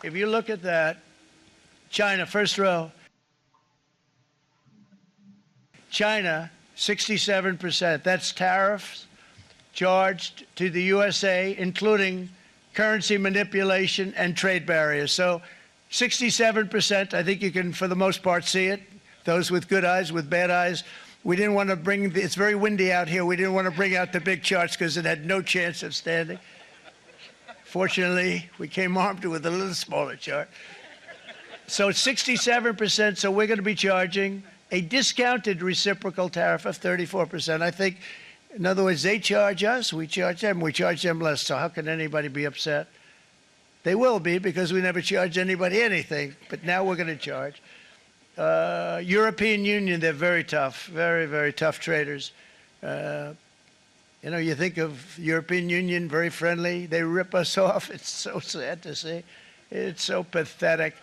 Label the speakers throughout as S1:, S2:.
S1: If you look at that, China, first row, China, 67%. That's tariffs charged to the USA, including currency manipulation and trade barriers. So 67%, I think you can, for the most part, see it. Those with good eyes, with bad eyes. We didn't want to bring, it's very windy out here. We didn't want to bring out the big charts because it had no chance of standing. Fortunately, we came armed with a little smaller chart. So it's 67%, so we're going to be charging a discounted reciprocal tariff of 34%. I think, in other words, they charge us, we charge them less. So how can anybody be upset? They will be, because we never charge anybody anything, but now we're going to charge. European Union, they're very tough, very, very tough traders. You know, you think of European Union, very friendly. They rip us off. It's so sad to see. It's so pathetic.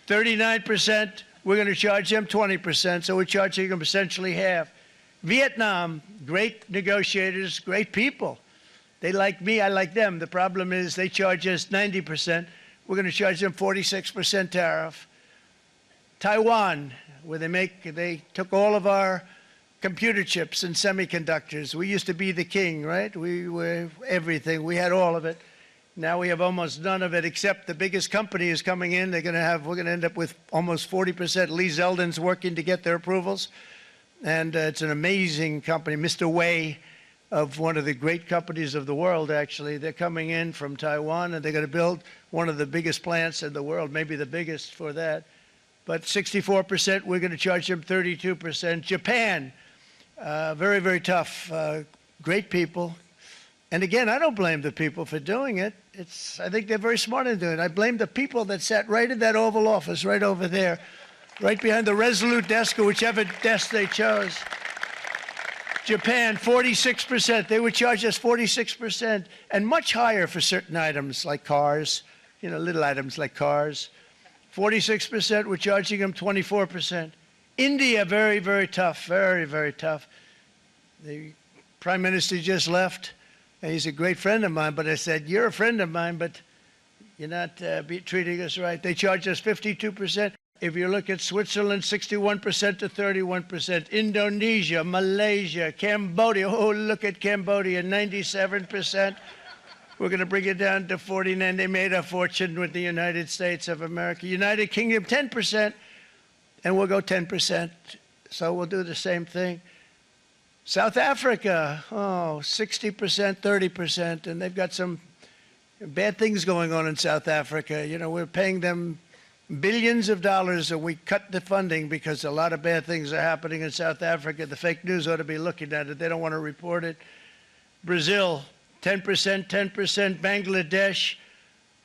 S1: 39%, we're going to charge them 20%, so we're charging them essentially half. Vietnam, great negotiators, great people. They like me, I like them. The problem is they charge us 90%. We're going to charge them 46% tariff. Taiwan, where they took all of our computer chips and semiconductors. We used to be the king, right? We were everything. We had all of it. Now we have almost none of it, except the biggest company is coming in. We're going to end up with almost 40%. Lee Zeldin's working to get their approvals. And it's an amazing company. Mr. Wei, of one of the great companies of the world, actually. They're coming in from Taiwan, and they're going to build one of the biggest plants in the world, maybe the biggest for that. But 64%, we're going to charge them 32%. Japan, very, very tough, great people. And again, I don't blame the people for doing it. I think they're very smart in doing it. I blame the people that sat right in that Oval Office, right over there, right behind the Resolute desk or whichever desk they chose. Japan, 46%. They would charge us 46%, and much higher for certain items like cars, you know, little items like cars. 46%, we're charging them 24%. India, very, very tough, very, very tough. The Prime Minister just left. He's a great friend of mine, but I said, you're a friend of mine, but you're not treating us right. They charge us 52%. If you look at Switzerland, 61% to 31%. Indonesia, Malaysia, Cambodia. Oh, look at Cambodia, 97%. We're going to bring it down to 49. They made a fortune with the United States of America. United Kingdom, 10%, and we'll go 10%. So we'll do the same thing. South Africa, 60%, 30%, and they've got some bad things going on in South Africa. You know, we're paying them billions of dollars, and we cut the funding because a lot of bad things are happening in South Africa. The fake news ought to be looking at it. They don't want to report it. Brazil, 10%, 10%. Bangladesh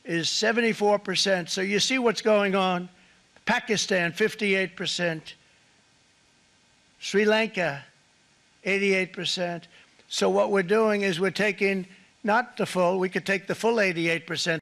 S1: is 74%. So you see what's going on. Pakistan, 58%. Sri Lanka, 88%. So what we're doing is we're taking not the full, we could take the full 88%.